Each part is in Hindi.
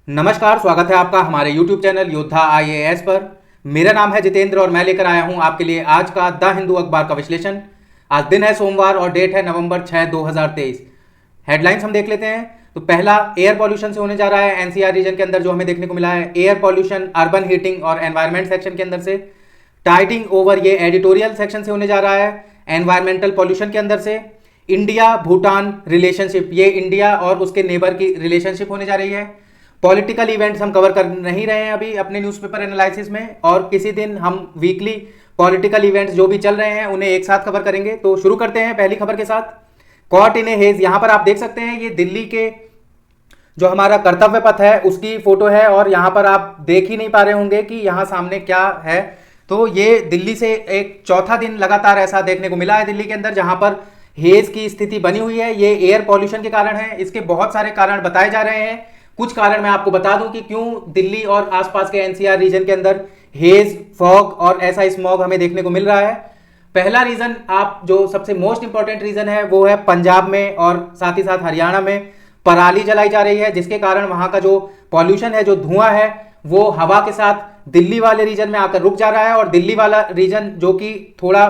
नमस्कार, स्वागत है आपका हमारे YouTube चैनल योद्धा IAS पर। मेरा नाम है जितेंद्र और मैं लेकर आया हूं आपके लिए आज का द हिंदू अखबार का विश्लेषण। आज दिन है सोमवार और डेट है नवंबर 6, 2023। हेडलाइंस हम देख लेते हैं। तो पहला, एयर पॉल्यूशन से होने जा रहा है NCR रीजन के अंदर जो हमें देखने को मिला है। एयर पॉल्यूशन अर्बन हीटिंग और एनवायरमेंट सेक्शन के अंदर से। टाइटिंग ओवर, ये एडिटोरियल सेक्शन से होने जा रहा है एनवायरमेंटल पॉल्यूशन के अंदर से। इंडिया भूटान रिलेशनशिप, ये इंडिया और उसके नेबर की रिलेशनशिप होने जा रही है। पॉलिटिकल इवेंट्स हम कवर कर नहीं रहे हैं अभी अपने न्यूज़पेपर एनालिसिस में, और किसी दिन हम वीकली पॉलिटिकल इवेंट्स जो भी चल रहे हैं उन्हें एक साथ कवर करेंगे। तो शुरू करते हैं पहली खबर के साथ। कॉट इन ए हेज, यहां पर आप देख सकते हैं ये दिल्ली के जो हमारा कर्तव्य पथ है उसकी फोटो है, और यहां पर आप देख ही नहीं पा रहे होंगे कि यहां सामने क्या है। तो ये दिल्ली से एक चौथा दिन लगातार ऐसा देखने को मिला है दिल्ली के अंदर जहां पर हेज की स्थिति बनी हुई है। ये एयर पॉल्यूशन के कारण है। इसके बहुत सारे कारण बताए जा रहे हैं। कुछ कारण मैं आपको बता दूं कि क्यों दिल्ली और आसपास के NCR रीजन के अंदर हेज, फॉग और ऐसा स्मॉग हमें देखने को मिल रहा है। पहला रीजन, आप जो सबसे मोस्ट इंपॉर्टेंट रीजन है वो है पंजाब में और साथ ही साथ हरियाणा में पराली जलाई जा रही है, जिसके कारण वहां का जो पॉल्यूशन है, जो धुआं है, वो हवा के साथ दिल्ली वाले रीजन में आकर रुक जा रहा है। और दिल्ली वाला रीजन जो कि थोड़ा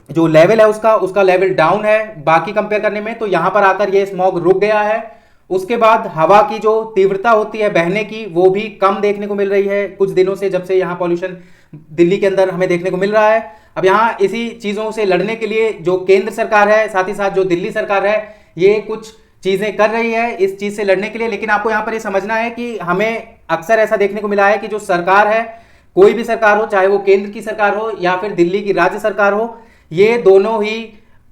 जो लेवल है उसका लेवल डाउन है बाकी कंपेयर करने में, तो यहां पर आकर ये स्मॉग रुक गया है। उसके बाद हवा की जो तीव्रता होती है बहने की, वो भी कम देखने को मिल रही है कुछ दिनों से, जब से यहाँ पॉल्यूशन दिल्ली के अंदर हमें देखने को मिल रहा है। अब यहाँ इसी चीज़ों से लड़ने के लिए जो केंद्र सरकार है, साथ ही साथ जो दिल्ली सरकार है, ये कुछ चीज़ें कर रही है इस चीज़ से लड़ने के लिए। लेकिन आपको यहाँ पर ये समझना है कि हमें अक्सर ऐसा देखने को मिला है कि जो सरकार है, कोई भी सरकार हो, चाहे वो केंद्र की सरकार हो या फिर दिल्ली की राज्य सरकार हो, ये दोनों ही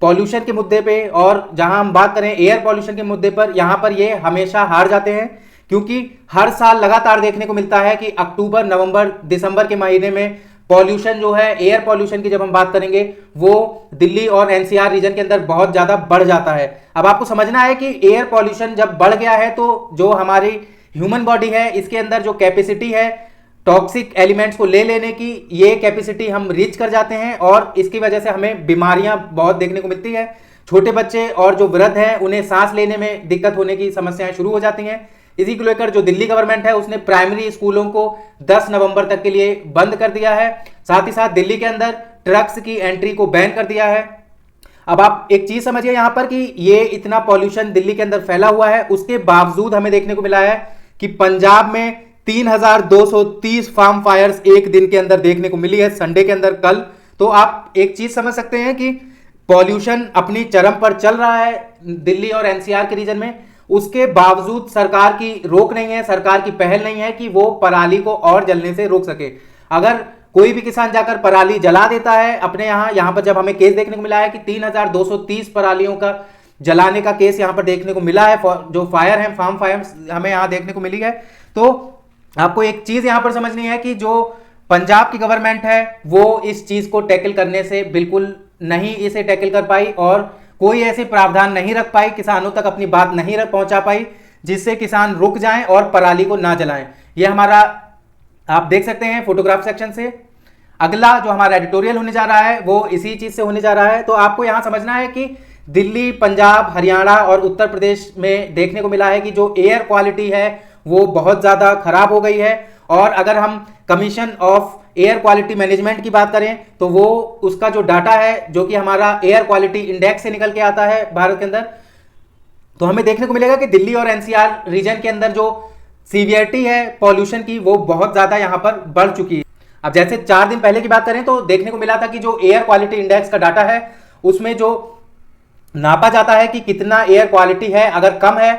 पॉल्यूशन के मुद्दे पे, और जहां हम बात करें एयर पॉल्यूशन के मुद्दे पर, यहां पर ये हमेशा हार जाते हैं। क्योंकि हर साल लगातार देखने को मिलता है कि अक्टूबर, नवंबर, दिसंबर के महीने में पॉल्यूशन जो है, एयर पॉल्यूशन की जब हम बात करेंगे, वो दिल्ली और NCR रीजन के अंदर बहुत ज्यादा बढ़ जाता है। अब आपको समझना है कि एयर पॉल्यूशन जब बढ़ गया है तो जो हमारी ह्यूमन बॉडी है, इसके अंदर जो कैपेसिटी है टॉक्सिक एलिमेंट्स को ले लेने की, ये कैपेसिटी हम रीच कर जाते हैं, और इसकी वजह से हमें बीमारियां बहुत देखने को मिलती है। छोटे बच्चे और जो वृद्ध हैं उन्हें सांस लेने में दिक्कत होने की समस्याएं शुरू हो जाती हैं। इसी को लेकर जो दिल्ली गवर्नमेंट है उसने प्राइमरी स्कूलों को 10 नवंबर तक के लिए बंद कर दिया है। साथ ही साथ दिल्ली के अंदर ट्रक्स की एंट्री को बैन कर दिया है। अब आप एक चीज समझिए यहां पर कि ये इतना पॉल्यूशन दिल्ली के अंदर फैला हुआ है, उसके बावजूद हमें देखने को मिला है कि पंजाब में 3230 फार्म फायर्स एक दिन के अंदर देखने को मिली है, संडे के अंदर, कल। तो आप एक चीज समझ सकते हैं कि पॉल्यूशन अपनी चरम पर चल रहा है दिल्ली और NCR के रीजन में। उसके बावजूद सरकार की रोक नहीं है, सरकार की पहल नहीं है कि वो पराली को और जलने से रोक सके। अगर कोई भी किसान जाकर पराली जला देता है अपने यहां पर जब हमें केस देखने को मिला है कि 3230 परालियों का जलाने का केस यहां पर देखने को मिला है, जो फायर है, फार्म फायर हमें यहां देखने को मिली है। तो आपको एक चीज यहां पर समझनी है कि जो पंजाब की गवर्नमेंट है वो इस चीज को टैकल करने से बिल्कुल नहीं इसे टैकल कर पाई, और कोई ऐसे प्रावधान नहीं रख पाई, किसानों तक अपनी बात नहीं पहुंचा पाई जिससे किसान रुक जाएं और पराली को ना जलाएं। ये हमारा आप देख सकते हैं फोटोग्राफ सेक्शन से। अगला जो हमारा एडिटोरियल होने जा रहा है वो इसी चीज से होने जा रहा है। तो आपको यहां समझना है कि दिल्ली, पंजाब, हरियाणा और उत्तर प्रदेश में देखने को मिला है कि जो एयर क्वालिटी है वो बहुत ज़्यादा खराब हो गई है। और अगर हम commission of air quality management की बात करें तो वो उसका जो डाटा है, जो कि हमारा एयर क्वालिटी इंडेक्स से निकल के आता है भारत के अंदर, तो हमें देखने को मिलेगा कि दिल्ली और NCR रीजन के अंदर जो सीवियरिटी है पॉल्यूशन की, वो बहुत ज़्यादा यहाँ पर बढ़ चुकी है। अब जैसे 4 दिन पहले की बात करें तो देखने को मिला था कि जो एयर क्वालिटी इंडेक्स का डाटा है उसमें जो नापा जाता है कि कितना एयर क्वालिटी है, अगर कम है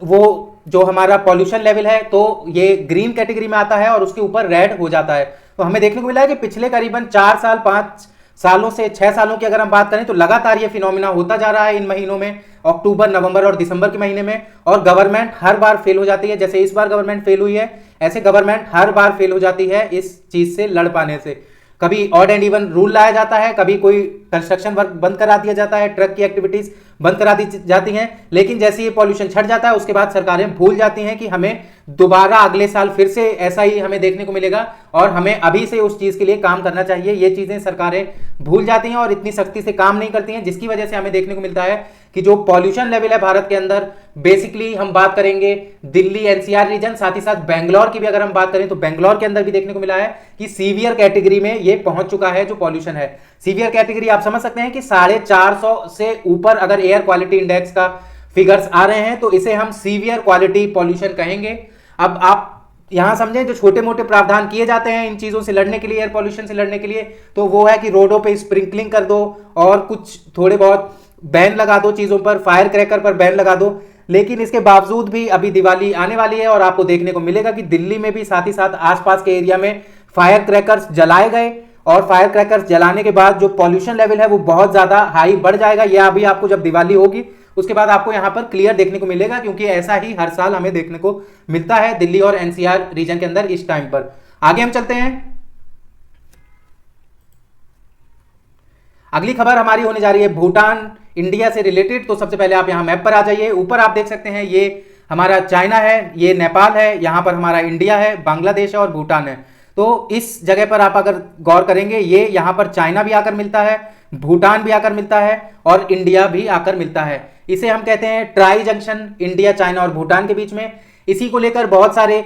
वो जो हमारा पॉल्यूशन लेवल है तो ये ग्रीन कैटेगरी में आता है और उसके ऊपर रेड हो जाता है। तो हमें देखने को मिला है कि पिछले करीबन 4 साल, 5 सालों से 6 सालों की अगर हम बात करें तो लगातार ये फिनोमिना होता जा रहा है इन महीनों में, अक्टूबर, नवंबर और दिसंबर के महीने में। और गवर्नमेंट हर बार फेल हो जाती है, जैसे इस बार गवर्नमेंट फेल हुई है, ऐसे गवर्नमेंट हर बार फेल हो जाती है इस चीज से लड़ पाने से। कभी ऑड एंड इवन रूल लाया जाता है, कभी कोई कंस्ट्रक्शन वर्क बंद करा दिया जाता है, ट्रक की एक्टिविटीज बंद करा दी जाती हैं, लेकिन जैसे ये पॉल्यूशन छट जाता है उसके बाद सरकारें भूल जाती हैं कि हमें दोबारा अगले साल फिर से ऐसा ही हमें देखने को मिलेगा और हमें अभी से उस चीज के लिए काम करना चाहिए। ये चीजें सरकारें भूल जाती हैं और इतनी सख्ती से काम नहीं करती हैं, जिसकी वजह से हमें देखने को मिलता है कि जो पॉल्यूशन लेवल है भारत के अंदर, बेसिकली हम बात करेंगे दिल्ली एनसीआर रीजन, साथ ही साथ बेंगलोर की भी अगर हम बात करें तो बेंगलोर के अंदर भी देखने को मिला है कि सीवियर कैटेगरी में ये पहुंच चुका है जो पॉल्यूशन है। सीवियर कैटेगरी आप समझ सकते हैं कि 450 से ऊपर अगर एयर क्वालिटी इंडेक्स का फिगर्स आ रहे हैं तो इसे हम सीवियर क्वालिटी पॉल्यूशन कहेंगे। अब आप यहां समझें, जो छोटे मोटे प्रावधान किए जाते हैं इन चीजों से लड़ने के लिए, एयर पॉल्यूशन से लड़ने के लिए, तो वो है कि रोडों पे स्प्रिंकलिंग कर दो और कुछ थोड़े बहुत बैन लगा दो चीजों पर, फायर क्रैकर पर बैन लगा दो। लेकिन इसके बावजूद भी अभी दिवाली आने वाली है और आपको देखने को मिलेगा कि दिल्ली में भी साथ ही साथ आसपास के एरिया में फायर क्रैकर्स जलाए गए और फायर क्रैकर्स जलाने के बाद जो पॉल्यूशन लेवल है वो बहुत ज्यादा हाई बढ़ जाएगा। यह अभी आपको जब दिवाली होगी उसके बाद आपको यहां पर क्लियर देखने को मिलेगा, क्योंकि ऐसा ही हर साल हमें देखने को मिलता है दिल्ली और एनसीआर रीजन के अंदर इस टाइम पर। आगे हम चलते हैं। अगली खबर हमारी होने जा रही है भूटान इंडिया से रिलेटेड। तो सबसे पहले आप यहां मैप पर आ जाइए। ऊपर आप देख सकते हैं ये हमारा चाइना है, ये नेपाल है, यहां पर हमारा इंडिया है, बांग्लादेश है और भूटान है। तो इस जगह पर आप अगर गौर करेंगे, ये यहां पर चाइना भी आकर मिलता है, भूटान भी आकर मिलता है और इंडिया भी आकर मिलता है। इसे हम कहते हैं ट्राई जंक्शन, इंडिया, चाइना और भूटान के बीच में। इसी को लेकर बहुत सारे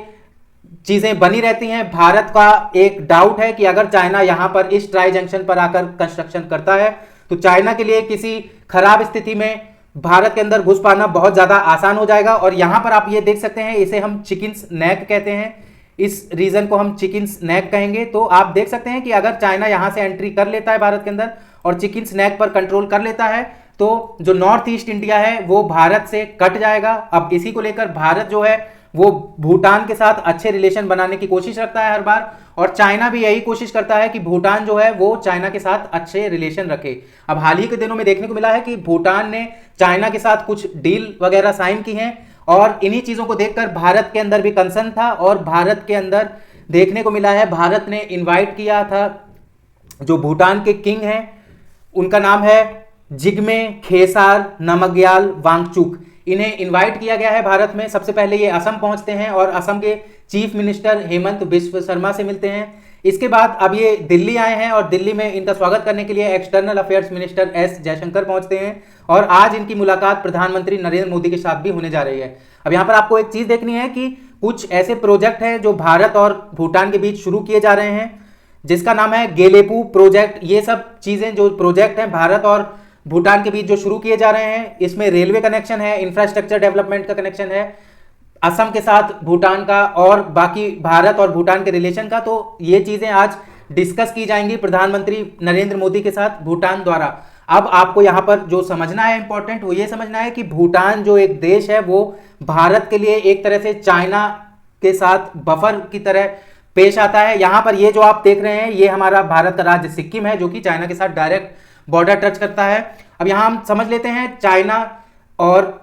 चीजें बनी रहती हैं। भारत का एक डाउट है कि अगर चाइना यहां पर इस ट्राई जंक्शन पर आकर कंस्ट्रक्शन करता है तो चाइना के लिए किसी खराब स्थिति में भारत के अंदर घुस पाना बहुत ज्यादा आसान हो जाएगा। और यहां पर आप ये देख सकते हैं, इसे हम चिकन्स नेक कहते हैं, इस रीजन को हम चिकन्स नेक कहेंगे। तो आप देख सकते हैं कि अगर चाइना यहां से एंट्री कर लेता है भारत के अंदर और चिकन्स नेक पर कंट्रोल कर लेता है तो जो नॉर्थ ईस्ट इंडिया है वो भारत से कट जाएगा। अब इसी को लेकर भारत जो है वो भूटान के साथ अच्छे रिलेशन बनाने की कोशिश रखता है हर बार, और चाइना भी यही कोशिश करता है कि भूटान जो है वो चाइना के साथ अच्छे रिलेशन रखे। अब हाल ही के दिनों में देखने को मिला है कि भूटान ने चाइना के साथ कुछ डील वगैरह साइन की हैं और इन्हीं चीजों को देखकर भारत के अंदर भी कंसर्न था और भारत के अंदर देखने को मिला है, भारत ने इन्वाइट किया था जो भूटान के किंग हैं, उनका नाम है जिग्मे खेसार नामग्याल वांगचुक। इन्हें इनवाइट किया गया है भारत में। सबसे पहले ये असम पहुंचते हैं और असम के चीफ मिनिस्टर हेमंत बिश्व शर्मा से मिलते हैं। इसके बाद अब ये दिल्ली आए हैं और दिल्ली में इनका स्वागत करने के लिए external affairs minister S Jaishankar पहुंचते हैं और आज इनकी मुलाकात प्रधानमंत्री नरेंद्र मोदी के साथ भी होने जा रही है। अब यहाँ पर आपको एक चीज देखनी है कि कुछ ऐसे प्रोजेक्ट हैं जो भारत और भूटान के बीच शुरू किए जा रहे हैं, जिसका नाम है गेलेपू प्रोजेक्ट। ये सब चीजें जो प्रोजेक्ट हैं भारत और भूटान के बीच जो शुरू किए जा रहे हैं, इसमें रेलवे कनेक्शन है, इंफ्रास्ट्रक्चर डेवलपमेंट का कनेक्शन है असम के साथ भूटान का और बाकी भारत और भूटान के रिलेशन का। तो ये चीजें आज डिस्कस की जाएंगी प्रधानमंत्री नरेंद्र मोदी के साथ भूटान द्वारा। अब आपको यहां पर जो समझना है इंपॉर्टेंट, वो ये समझना है कि भूटान जो एक देश है वो भारत के लिए एक तरह से चाइना के साथ बफर की तरह पेश आता है। यहां पर ये जो आप देख रहे हैं ये हमारा भारत का राज्य सिक्किम है जो कि चाइना के साथ डायरेक्ट बॉर्डर टच करता है। अब यहां हम समझ लेते हैं चाइना, और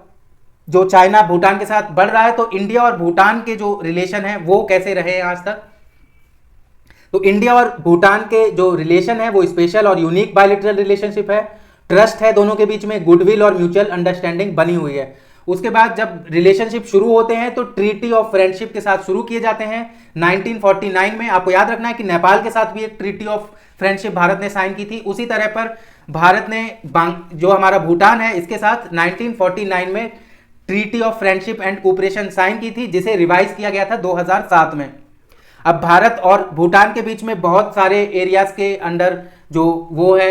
जो चाइना भूटान के साथ बढ़ रहा है तो इंडिया और भूटान के जो रिलेशन है वो कैसे रहे हैं आज तक। तो इंडिया और भूटान के जो रिलेशन है वो स्पेशल और यूनिक बायलैटरल रिलेशनशिप है, ट्रस्ट है दोनों के बीच में, गुडविल और म्यूचुअल अंडरस्टैंडिंग बनी हुई है। उसके बाद जब रिलेशनशिप शुरू होते हैं तो ट्रीटी ऑफ फ्रेंडशिप के साथ शुरू किए जाते हैं 1949 में। आपको याद रखना है कि नेपाल के साथ भी एक ट्रीटी ऑफ फ्रेंडशिप भारत ने साइन की थी। उसी तरह पर भारत ने जो हमारा भूटान है इसके साथ 1949 में treaty of friendship and cooperation sign की थी, जिसे रिवाइज किया गया था 2007 में। अब भारत और भूटान के बीच में बहुत सारे एरियाज के अंडर जो वो है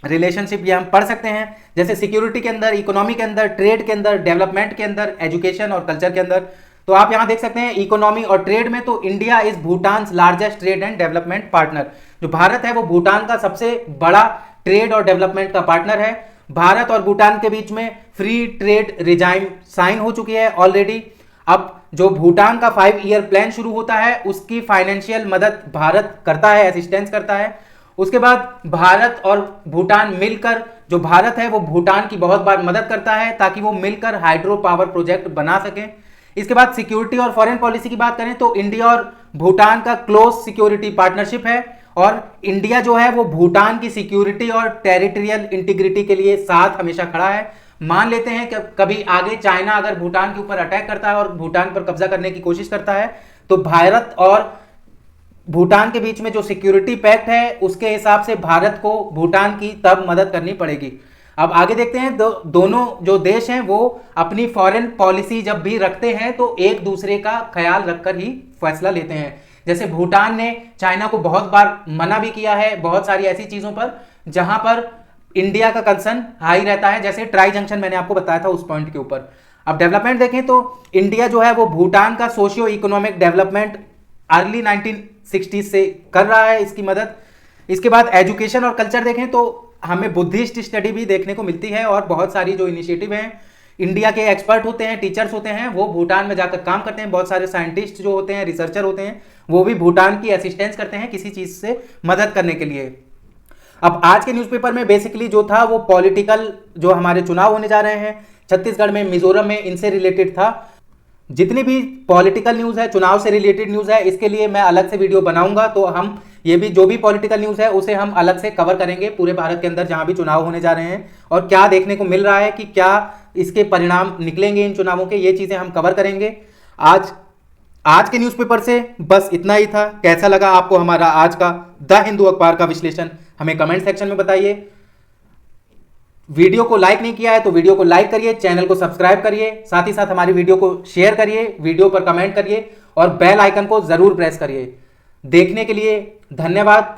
रिलेशनशिप, ये हम पढ़ सकते हैं, जैसे सिक्योरिटी के अंदर, इकोनॉमी के अंदर, ट्रेड के अंदर, डेवलपमेंट के अंदर, एजुकेशन और कल्चर के अंदर। तो आप यहां देख सकते हैं इकोनॉमी और ट्रेड में तो India is Bhutan largest trade and development partner. जो भारत है वो भूटान का सबसे बड़ा ट्रेड और डेवलपमेंट का पार्टनर है। भारत और भूटान के बीच में फ्री ट्रेड रिजाइम साइन हो चुकी है ऑलरेडी। अब जो भूटान का 5 ईयर प्लान शुरू होता है उसकी फाइनेंशियल मदद भारत करता है, असिस्टेंस करता है। उसके बाद भारत और भूटान मिलकर, जो भारत है वो भूटान की बहुत बार मदद करता है ताकि वो मिलकर हाइड्रो पावर प्रोजेक्ट बना सकें। इसके बाद सिक्योरिटी और फॉरेन पॉलिसी की बात करें तो इंडिया और भूटान का क्लोज सिक्योरिटी पार्टनरशिप है और इंडिया जो है वो भूटान की सिक्योरिटी और टेरिटोरियल इंटीग्रिटी के लिए साथ हमेशा खड़ा है। मान लेते हैं कि कभी आगे चाइना अगर भूटान के ऊपर अटैक करता है और भूटान पर कब्जा करने की कोशिश करता है, तो भारत और भूटान के बीच में जो सिक्योरिटी पैक्ट है उसके हिसाब से भारत को भूटान की तब मदद करनी पड़ेगी। अब आगे देखते हैं, दोनों जो देश हैं वो अपनी फॉरेन पॉलिसी जब भी रखते हैं तो एक दूसरे का ख्याल रखकर ही फैसला लेते हैं। जैसे भूटान ने चाइना को बहुत बार मना भी किया है बहुत सारी ऐसी चीजों पर जहां पर इंडिया का कंसर्न हाई रहता है, जैसे ट्राई जंक्शन मैंने आपको बताया था उस पॉइंट के ऊपर। अब डेवलपमेंट देखें तो इंडिया जो है वो भूटान का सोशियो इकोनॉमिक डेवलपमेंट अर्ली 1960 से कर रहा है, इसकी मदद। इसके बाद एजुकेशन और कल्चर देखें तो हमें बुद्धिस्ट स्टडी भी देखने को मिलती है और बहुत सारी जो इनिशिएटिव हैं, इंडिया के एक्सपर्ट होते हैं, टीचर्स होते हैं, वो भूटान में जाकर काम करते हैं। बहुत सारे साइंटिस्ट जो होते हैं, रिसर्चर होते हैं, वो भी भूटान की असिस्टेंस करते हैं किसी चीज से मदद करने के लिए। अब आज के न्यूज़पेपर में बेसिकली जो था वो पॉलिटिकल, जो हमारे चुनाव होने जा रहे हैं छत्तीसगढ़ में, मिजोरम में, इनसे रिलेटेड था। जितनी भी पॉलिटिकल न्यूज़ है, चुनाव से रिलेटेड न्यूज़ है, इसके लिए मैं अलग से वीडियो बनाऊंगा। तो हम ये भी जो भी पॉलिटिकल न्यूज़ है उसे हम अलग से कवर करेंगे पूरे भारत के अंदर जहां भी चुनाव होने जा रहे हैं और क्या देखने को मिल रहा है कि क्या इसके परिणाम निकलेंगे इन चुनावों के, ये चीज़ें हम कवर करेंगे। आज के न्यूज़पेपर से बस इतना ही था। कैसा लगा आपको हमारा आज का द हिंदू अखबार का विश्लेषण, हमें कमेंट सेक्शन में बताइए। वीडियो को लाइक नहीं किया है तो वीडियो को लाइक करिए, चैनल को सब्सक्राइब करिए, साथ ही साथ हमारी वीडियो को शेयर करिए, वीडियो पर कमेंट करिए और बेल आइकन को जरूर प्रेस करिए। देखने के लिए धन्यवाद।